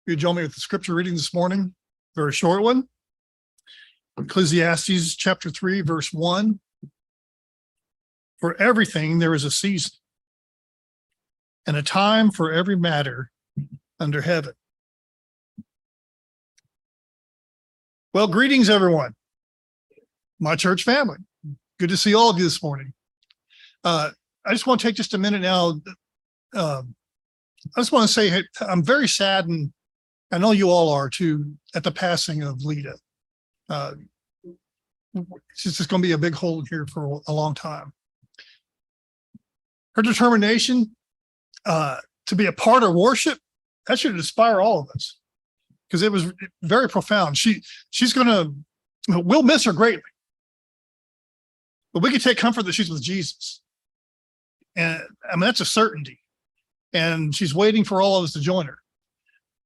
You join me with the scripture reading this morning, very short one. Ecclesiastes chapter 3, verse 1. For everything there is a season, and a time for every matter under heaven. Well, greetings, everyone. My church family. Good to see all of you this morning. I just want to take just a minute now. I just want to say, hey, I'm very saddened. I know you all are too, at the passing of Lita. It's just going to be a big hole here for a long time. Her determination to be a part of worship, that should inspire all of us, because it was very profound. We'll miss her greatly, but we can take comfort that she's with Jesus. And I mean, that's a certainty. And she's waiting for all of us to join her.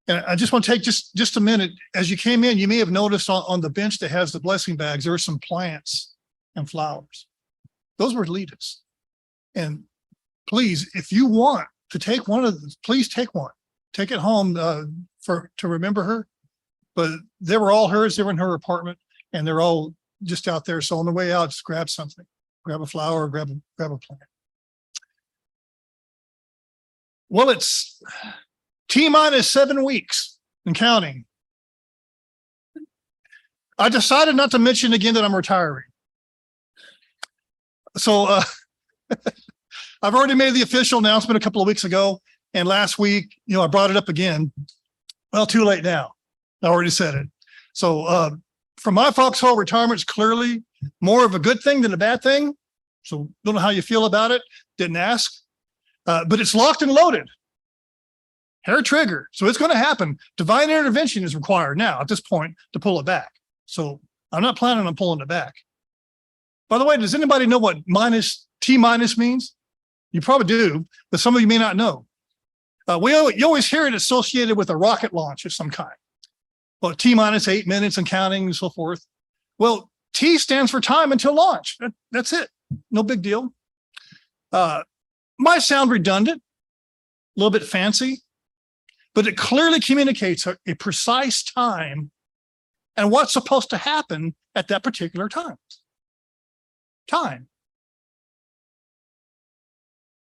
And I just want to take just a minute. As you came in, you may have noticed on the bench that has the blessing bags, there are some plants and flowers. Those were Lita's. And please, if you want to take one of them, please take one. Take it home to remember her. But they were all hers. They were in her apartment, and they're all just out there. So on the way out, just grab something. Grab a flower, grab a plant. Well, it's T-minus 7 weeks and counting. I decided not to mention again that I'm retiring. So I've already made the official announcement a couple of weeks ago. And last week, I brought it up again. Well, too late now. I already said it. So for my foxhole, retirement's clearly more of a good thing than a bad thing. So don't know how you feel about it. Didn't ask. But it's locked and loaded. Hair trigger. So it's going to happen. Divine intervention is required now at this point to pull it back. So I'm not planning on pulling it back. By the way, does anybody know what T-minus means? You probably do, but some of you may not know. You always hear it associated with a rocket launch of some kind. Well, T-minus 8 minutes and counting and so forth. Well, T stands for time until launch. That's it. No big deal. Might sound redundant, a little bit fancy, but it clearly communicates a precise time and what's supposed to happen at that particular time. Time.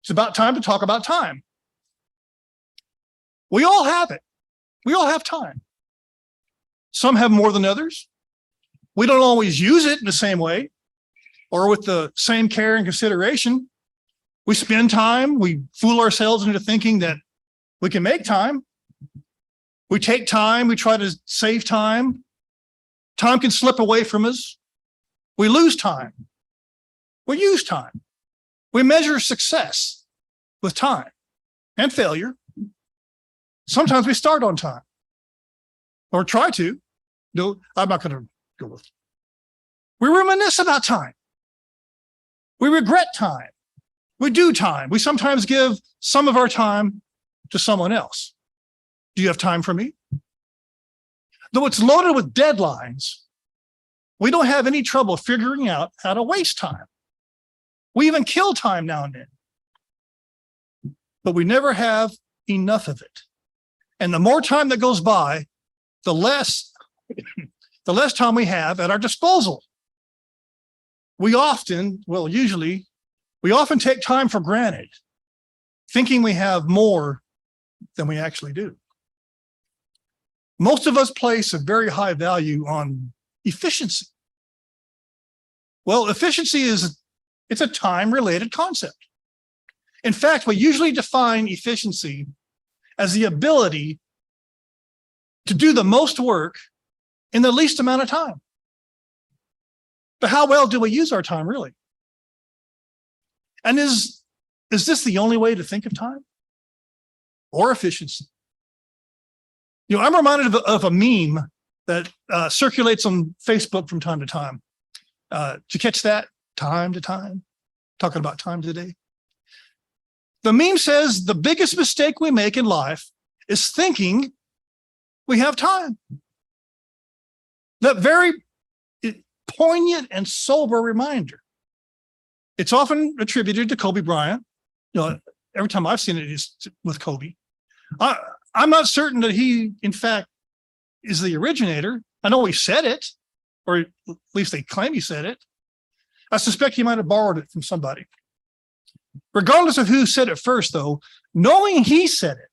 It's about time to talk about time. We all have it. We all have time. Some have more than others. We don't always use it in the same way or with the same care and consideration. We spend time, we fool ourselves into thinking that we can make time. We take time, we try to save time. Time can slip away from us. We lose time. We use time. We measure success with time and failure. Sometimes we start on time or try to. No, I'm not going to go with it. We reminisce about time. We regret time. We do time. We sometimes give some of our time to someone else. Do you have time for me? Though it's loaded with deadlines, we don't have any trouble figuring out how to waste time. We even kill time now and then, but we never have enough of it. And the more time that goes by, the less time we have at our disposal. We often take time for granted, thinking we have more than we actually do. Most of us place a very high value on efficiency. Well, efficiency it's a time-related concept. In fact, we usually define efficiency as the ability to do the most work in the least amount of time. But how well do we use our time, really? And is this the only way to think of time or efficiency? I'm reminded of a meme that circulates on Facebook from time to time. Did you catch that? Time to time, talking about time today. The meme says the biggest mistake we make in life is thinking we have time. That very poignant and sober reminder. It's often attributed to Kobe Bryant. Every time I've seen it is with Kobe. I'm not certain that he, in fact, is the originator. I know he said it, or at least they claim he said it. I suspect he might have borrowed it from somebody. Regardless of who said it first, though, knowing he said it,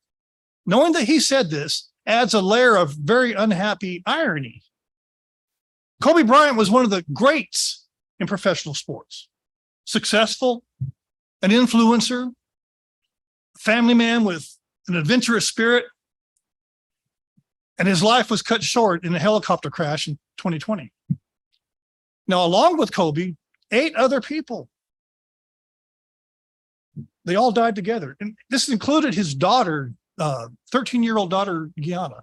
knowing that he said this, adds a layer of very unhappy irony. Kobe Bryant was one of the greats in professional sports. Successful, an influencer, family man with an adventurous spirit, and his life was cut short in a helicopter crash in 2020. Now, along with Kobe, 8 other people, they all died together. And this included his daughter, 13-year-old daughter, Gianna,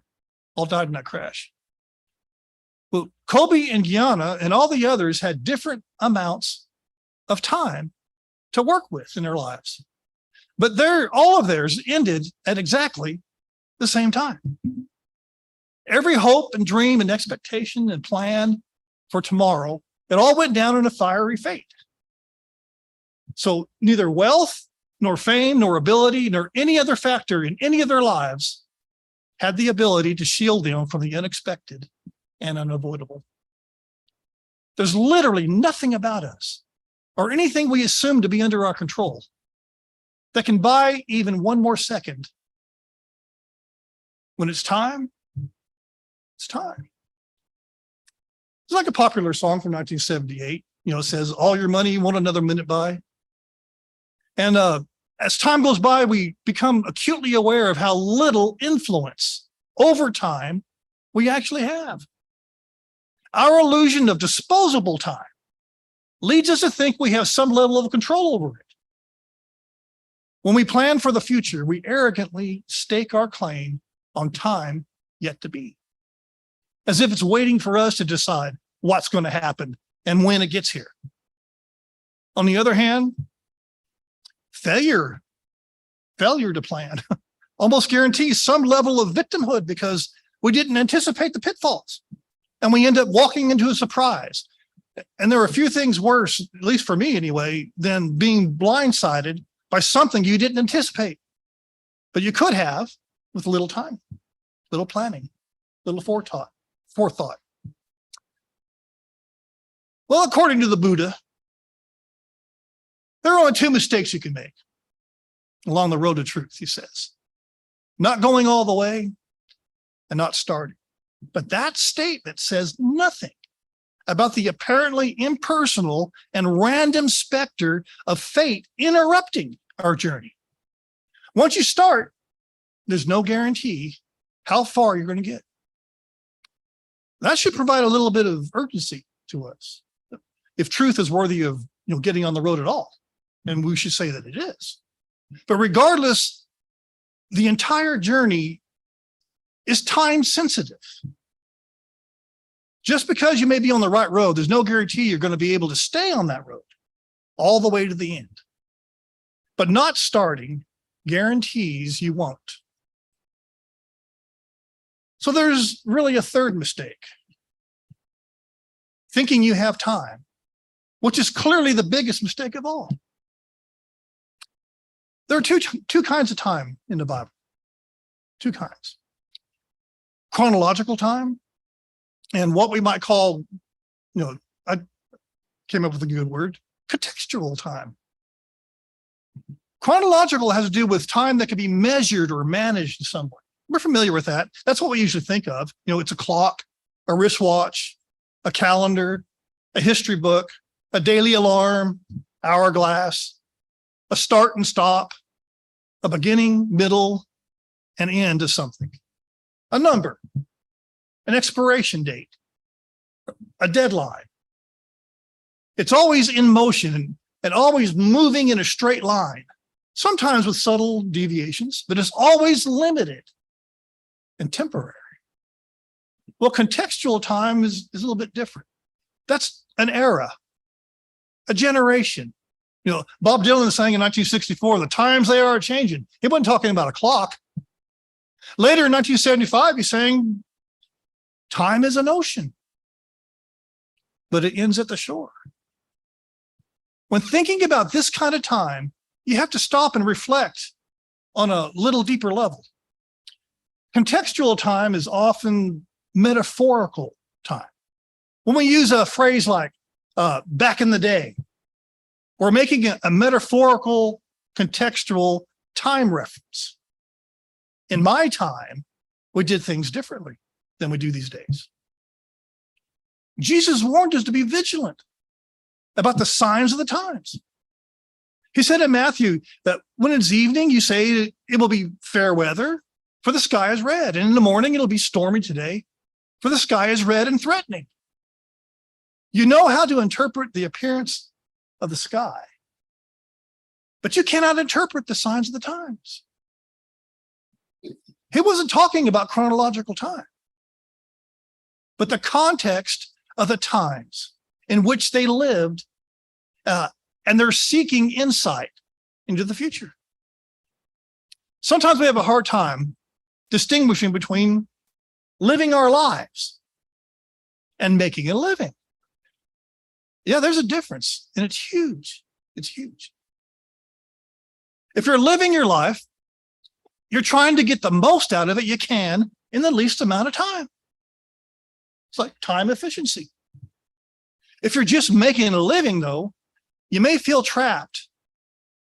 all died in that crash. Well, Kobe and Gianna and all the others had different amounts of time to work with in their lives. But all of theirs ended at exactly the same time. Every hope and dream and expectation and plan for tomorrow, it all went down in a fiery fate. So neither wealth, nor fame, nor ability, nor any other factor in any of their lives had the ability to shield them from the unexpected and unavoidable. There's literally nothing about us or anything we assume to be under our control that can buy even one more second. When it's time, it's time. It's like a popular song from 1978. It says, all your money you want another minute by. And as time goes by, we become acutely aware of how little influence over time we actually have. Our illusion of disposable time leads us to think we have some level of control over it. When we plan for the future, we arrogantly stake our claim on time yet to be, as if it's waiting for us to decide what's going to happen and when it gets here. On the other hand, failure to plan almost guarantees some level of victimhood because we didn't anticipate the pitfalls and we end up walking into a surprise. And there are a few things worse, at least for me anyway, than being blindsided by something you didn't anticipate, but you could have with little time, little planning, little forethought. Well, according to the Buddha, there are only 2 mistakes you can make along the road to truth, he says. Not going all the way and not starting. But that statement says nothing about the apparently impersonal and random specter of fate interrupting our journey. Once you start, there's no guarantee how far you're going to get. That should provide a little bit of urgency to us. If truth is worthy of getting on the road at all, and we should say that it is. But regardless, the entire journey is time sensitive. Just because you may be on the right road, there's no guarantee you're going to be able to stay on that road all the way to the end. But not starting guarantees you won't. So there's really a third mistake. Thinking you have time, which is clearly the biggest mistake of all. There are two kinds of time in the Bible. 2 kinds. Chronological time and what we might call, I came up with a good word, contextual time. Chronological has to do with time that can be measured or managed in some way. We're familiar with that. That's what we usually think of. It's a clock, a wristwatch, a calendar, a history book, a daily alarm, hourglass, a start and stop, a beginning, middle, and end of something, a number, an expiration date, a deadline. It's always in motion and always moving in a straight line, sometimes with subtle deviations, but it's always limited and temporary. Well, contextual time is a little bit different. That's an era, a generation. Bob Dylan sang in 1964, the times they are changing. He wasn't talking about a clock. Later in 1975, he's saying, time is an ocean, but it ends at the shore. When thinking about this kind of time, you have to stop and reflect on a little deeper level. Contextual time is often metaphorical time. When we use a phrase like back in the day, we're making a metaphorical, contextual time reference. In my time, we did things differently than we do these days. Jesus warned us to be vigilant about the signs of the times. He said in Matthew that when it's evening, you say it will be fair weather, for the sky is red. And in the morning, it'll be stormy today, for the sky is red and threatening. You know how to interpret the appearance of the sky, but you cannot interpret the signs of the times. He wasn't talking about chronological time, but the context of the times in which they lived, and they're seeking insight into the future. Sometimes we have a hard time distinguishing between living our lives and making a living. Yeah, there's a difference, and it's huge. It's huge. If you're living your life, you're trying to get the most out of it you can in the least amount of time. It's like time efficiency. If you're just making a living, though, you may feel trapped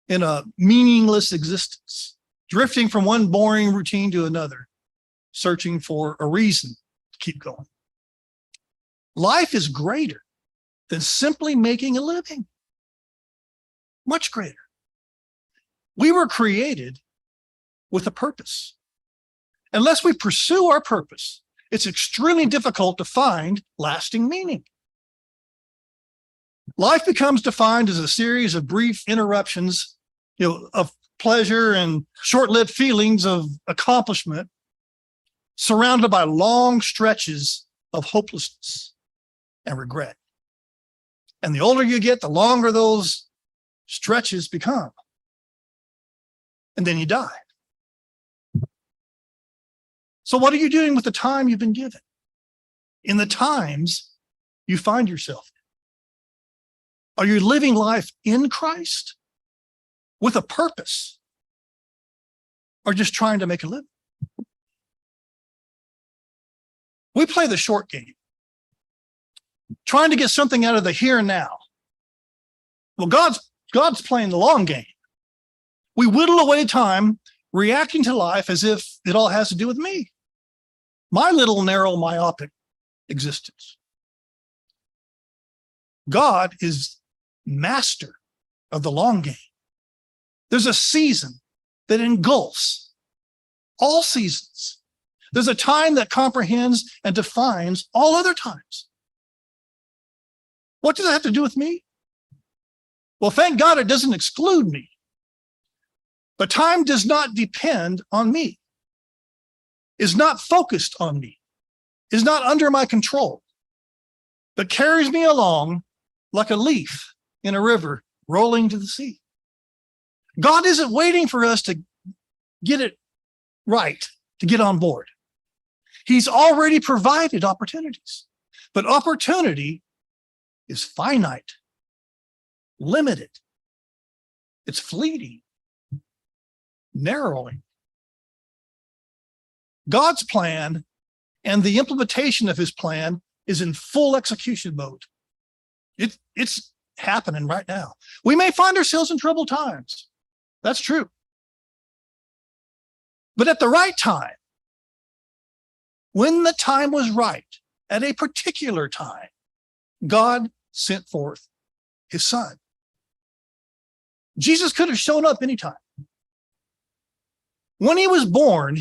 in a meaningless existence, drifting from one boring routine to another, searching for a reason to keep going. Life is greater than simply making a living. Much greater. We were created with a purpose. Unless we pursue our purpose, it's extremely difficult to find lasting meaning. Life becomes defined as a series of brief interruptions, of pleasure and short-lived feelings of accomplishment, surrounded by long stretches of hopelessness and regret. And the older you get, the longer those stretches become. And then you die. So what are you doing with the time you've been given? In the times you find yourself in? Are you living life in Christ with a purpose, or just trying to make a living? We play the short game, trying to get something out of the here and now. Well, God's playing the long game. We whittle away time, reacting to life as if it all has to do with me, my little narrow myopic existence. God is master of the long game. There's a season that engulfs all seasons. There's a time that comprehends and defines all other times. What does that have to do with me? Well, thank God it doesn't exclude me. But time does not depend on me, is not focused on me, is not under my control, but carries me along like a leaf in a river rolling to the sea. God isn't waiting for us to get it right, to get on board. He's already provided opportunities, but opportunity is finite, limited. It's fleeting, narrowing. God's plan and the implementation of his plan is in full execution mode. It's happening right now. We may find ourselves in troubled times. That's true. But at the right time, when the time was right, at a particular time, God sent forth his son. Jesus could have shown up anytime. When he was born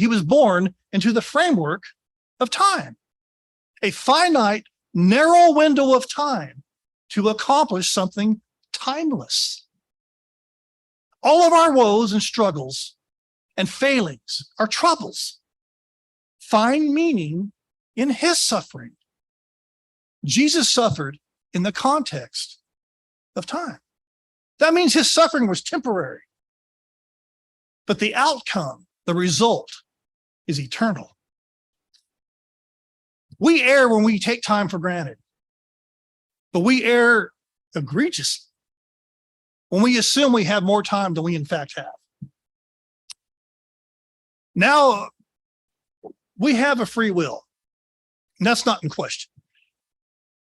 into the framework of time, a finite, narrow window of time to accomplish something timeless. All of our woes and struggles and failings, our troubles, find meaning in his suffering. Jesus suffered in the context of time. That means his suffering was temporary, but the outcome, the result, is eternal. We err when we take time for granted, but we err egregiously when we assume we have more time than we in fact have. Now, we have a free will. And that's not in question,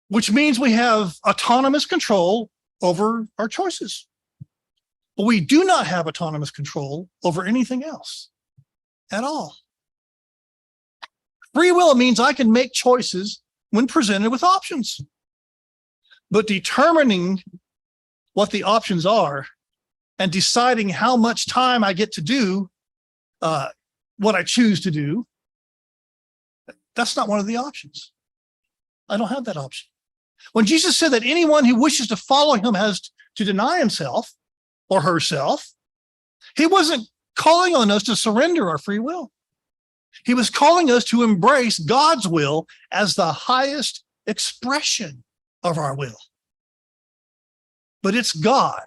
which means we have autonomous control over our choices. But we do not have autonomous control over anything else at all. Free will means I can make choices when presented with options. But determining what the options are and deciding how much time I get to do what I choose to do, that's not one of the options. I don't have that option. When Jesus said that anyone who wishes to follow him has to deny himself or herself, he wasn't calling on us to surrender our free will. He was calling us to embrace God's will as the highest expression of our will. But it's God,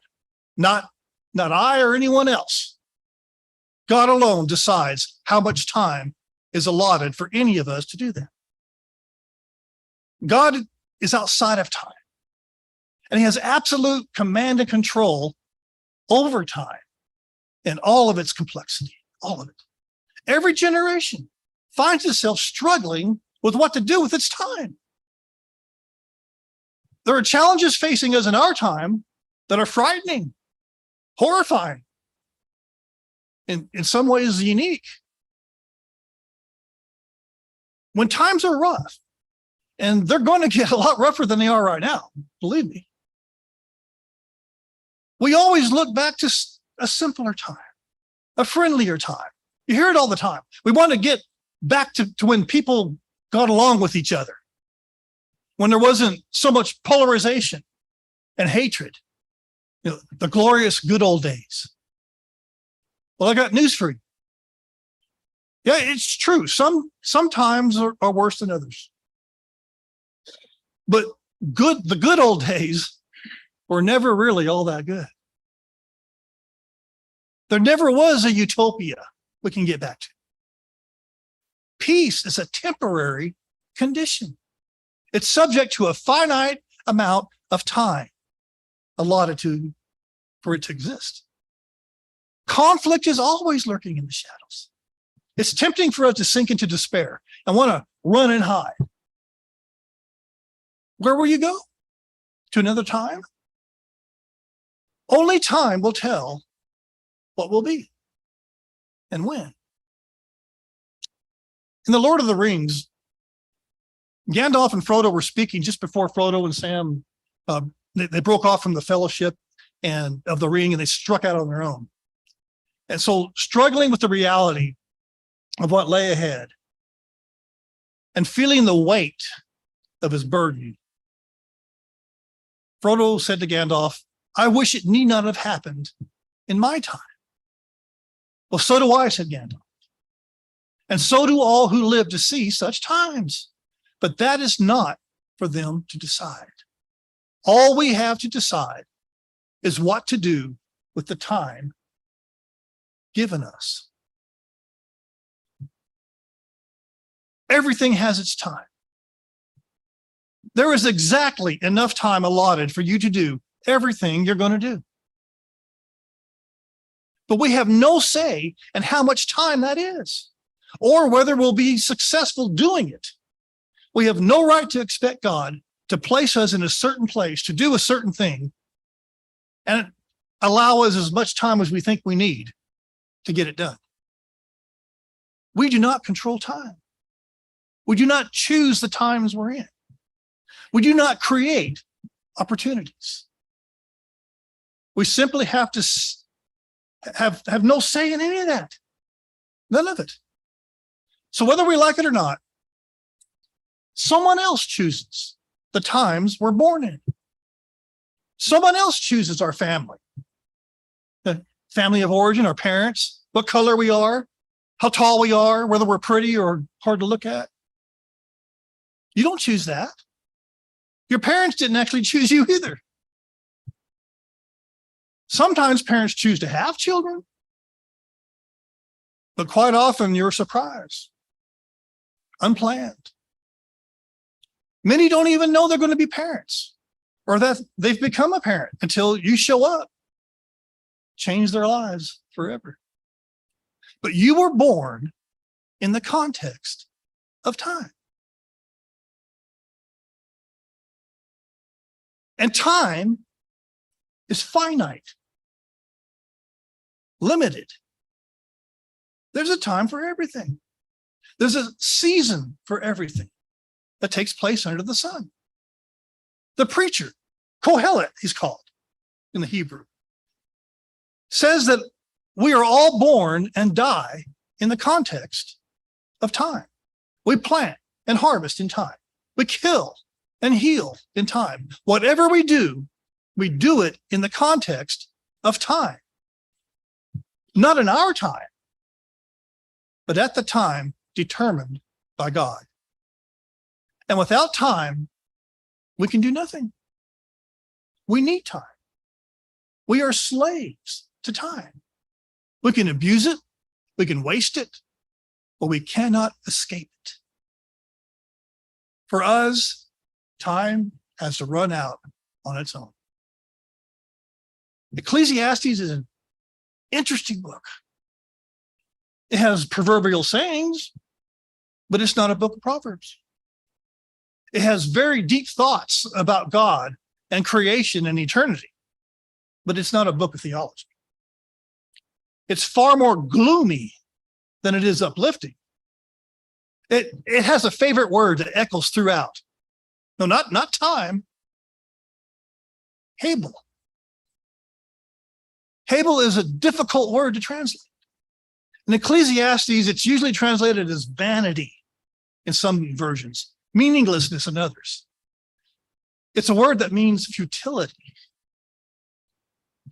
not I or anyone else. God alone decides how much time is allotted for any of us to do that. God is outside of time, and he has absolute command and control over time and all of its complexity, all of it. Every generation finds itself struggling with what to do with its time. There are challenges facing us in our time that are frightening, horrifying, in some ways unique. When times are rough, and they're going to get a lot rougher than they are right now, believe me, we always look back to a simpler time, a friendlier time. You hear it all the time. We want to get back to when people got along with each other, when there wasn't so much polarization and hatred, the glorious good old days. Well, I got news for you. Yeah, it's true. Some times are worse than others. But the good old days were never really all that good. There never was a utopia we can get back to. Peace is a temporary condition. It's subject to a finite amount of time allotted for it to exist. Conflict is always lurking in the shadows. It's tempting for us to sink into despair and want to run and hide. Where will you go? To another time? Only time will tell what will be and when. In The Lord of the Rings, Gandalf and Frodo were speaking just before Frodo and Sam, they broke off from the fellowship and of the ring, and they struck out on their own. And so, struggling with the reality of what lay ahead and feeling the weight of his burden, Frodo said to Gandalf, "I wish it need not have happened in my time." "Well, so do I," said Gandalf. "And so do all who live to see such times. But that is not for them to decide. All we have to decide is what to do with the time given us." Everything has its time. There is exactly enough time allotted for you to do everything you're going to do. But we have no say in how much time that is, or whether we'll be successful doing it. We have no right to expect God to place us in a certain place to do a certain thing and allow us as much time as we think we need to get it done. We do not control time. We do not choose the times we're in. We do not create opportunities. We simply have to have no say in any of that. None of it. So whether we like it or not, someone else chooses the times we're born in. Someone else chooses our family. The family of origin, our parents, what color we are, how tall we are, whether we're pretty or hard to look at. You don't choose that. Your parents didn't actually choose you either. Sometimes parents choose to have children, but quite often you're surprised, unplanned. Many don't even know they're going to be parents or that they've become a parent until you show up, change their lives forever. But you were born in the context of time. And time is finite, limited. There's a time for everything. There's a season for everything that takes place under the sun. The preacher, Kohelet, he's called in the Hebrew, says that we are all born and die in the context of time. We plant and harvest in time. We kill and heal in time. Whatever we do it in the context of time. Not in our time, but at the time determined by God. And without time, we can do nothing. We need time. We are slaves to time. We can abuse it, we can waste it, but we cannot escape it. For us, time has to run out on its own. Ecclesiastes is an interesting book. It has proverbial sayings, but it's not a book of Proverbs. It has very deep thoughts about God and creation and eternity, but it's not a book of theology. It's far more gloomy than it is uplifting. It has a favorite word that echoes throughout. No, not time. Hebel. Hebel is a difficult word to translate. In Ecclesiastes, it's usually translated as vanity in some versions, meaninglessness in others. It's a word that means futility.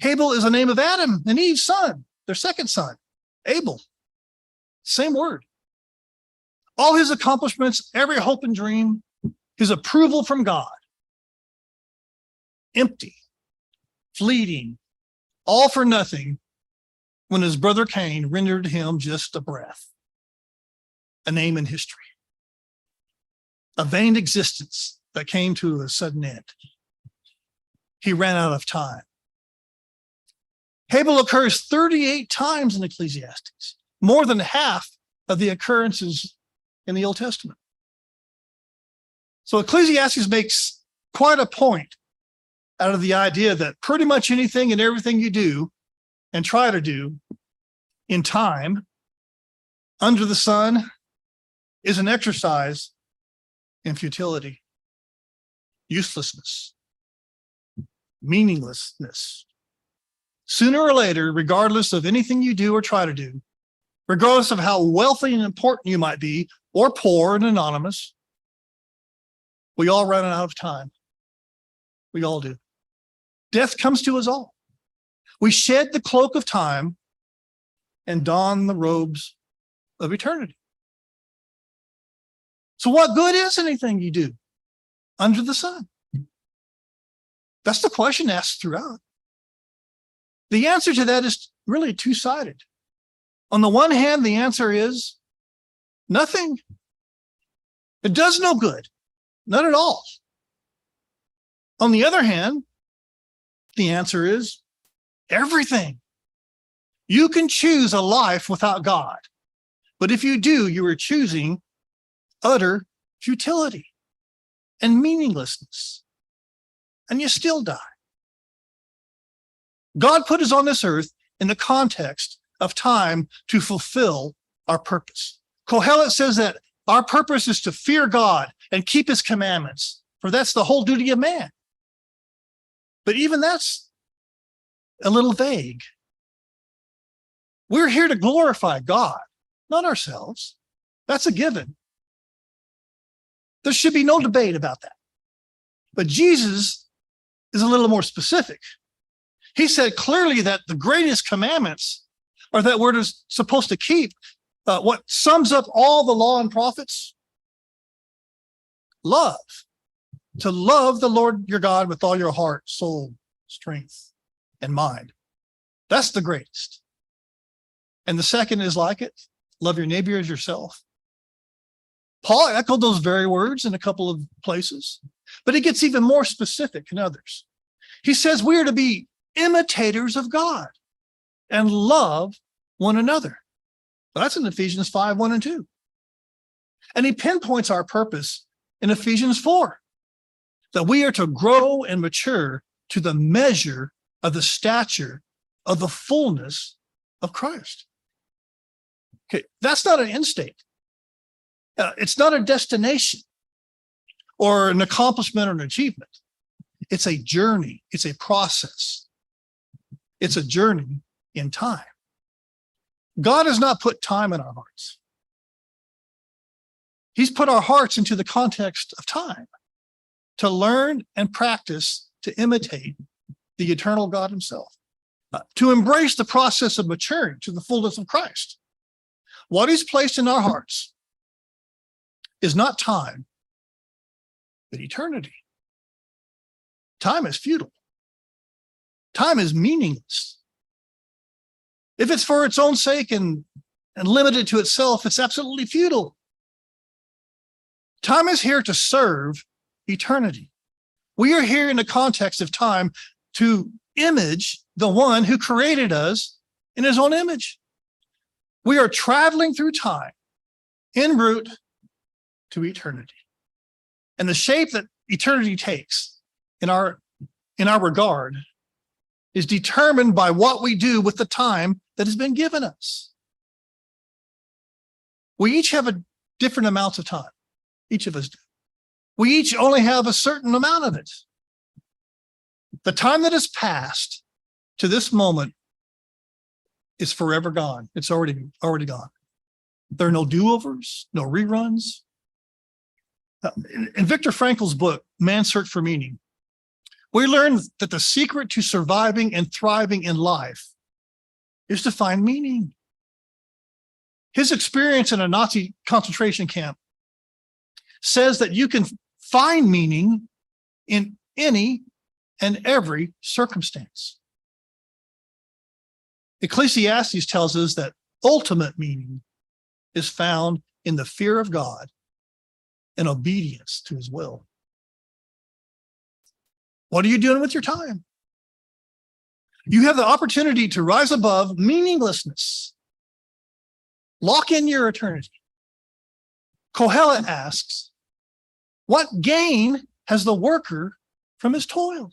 Hebel is the name of Adam and Eve's son, their second son, Abel. Same word. All his accomplishments, every hope and dream, his approval from God, empty, fleeting, all for nothing when his brother Cain rendered him just a breath, a name in history, a vain existence that came to a sudden end. He ran out of time. Hebel occurs 38 times in Ecclesiastes, more than half of the occurrences in the Old Testament. So Ecclesiastes makes quite a point out of the idea that pretty much anything and everything you do and try to do in time under the sun is an exercise in futility, uselessness, meaninglessness. Sooner or later, regardless of anything you do or try to do, regardless of how wealthy and important you might be, or poor and anonymous, we all run out of time. We all do. Death comes to us all. We shed the cloak of time and don the robes of eternity. So what good is anything you do under the sun? That's the question asked throughout. The answer to that is really two-sided. On the one hand, the answer is nothing. It does no good, not at all. On the other hand, the answer is everything. You can choose a life without God, but if you do, you are choosing utter futility and meaninglessness, and you still die. God put us on this earth in the context of time to fulfill our purpose. Kohelet says that our purpose is to fear God and keep his commandments, for that's the whole duty of man. But even that's a little vague. We're here to glorify God, not ourselves. That's a given. There should be no debate about that. But Jesus is a little more specific. He said clearly that the greatest commandments are that we're supposed to keep what sums up all the law and prophets. Love. To love the Lord your God with all your heart, soul, strength, and mind. That's the greatest. And the second is like it. Love your neighbor as yourself. Paul echoed those very words in a couple of places, but it gets even more specific in others. He says we are to be imitators of God and love one another. That's in Ephesians 5:1 and 2. And he pinpoints our purpose in Ephesians 4, that we are to grow and mature to the measure of the stature of the fullness of Christ. Okay, that's not an end state. It's not a destination or an accomplishment or an achievement. It's a journey. It's a process. It's a journey in time. God has not put time in our hearts. He's put our hearts into the context of time to learn and practice to imitate the eternal God himself, to embrace the process of maturing to the fullness of Christ. What he's placed in our hearts is not time, but eternity. Time is futile. Time is meaningless. If it's for its own sake and limited to itself, it's absolutely futile. Time is here to serve eternity. We are here in the context of time to image the one who created us in his own image. We are traveling through time en route to eternity. And the shape that eternity takes in our regard is determined by what we do with the time that has been given us. We each have a different amount of time. Each of us do. We each only have a certain amount of it. The time that has passed to this moment is forever gone. It's already gone. There are no do-overs, no reruns. In Viktor Frankl's book, Man's Search for Meaning, we learn that the secret to surviving and thriving in life is to find meaning. His experience in a Nazi concentration camp says that you can find meaning in any and every circumstance. Ecclesiastes tells us that ultimate meaning is found in the fear of God and obedience to his will. What are you doing with your time? You have the opportunity to rise above meaninglessness. Lock in your eternity. Kohelet asks, what gain has the worker from his toil?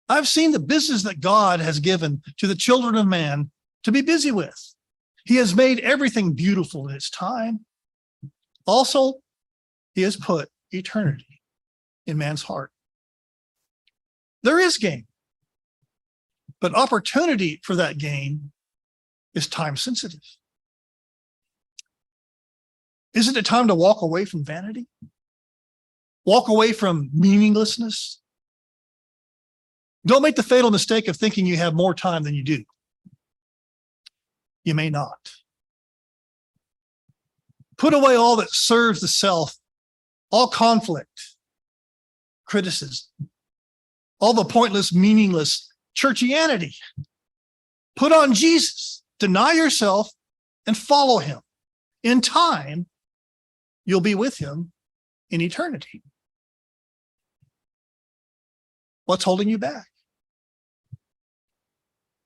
I've seen the business that God has given to the children of man to be busy with. He has made everything beautiful in its time. Also, he has put eternity in man's heart. There is gain, but opportunity for that gain is time sensitive. Isn't it time to walk away from vanity? Walk away from meaninglessness? Don't make the fatal mistake of thinking you have more time than you do. You may not. Put away all that serves the self, all conflict, criticism, all the pointless, meaningless churchianity. Put on Jesus, deny yourself, and follow him. In time, you'll be with him in eternity. What's holding you back?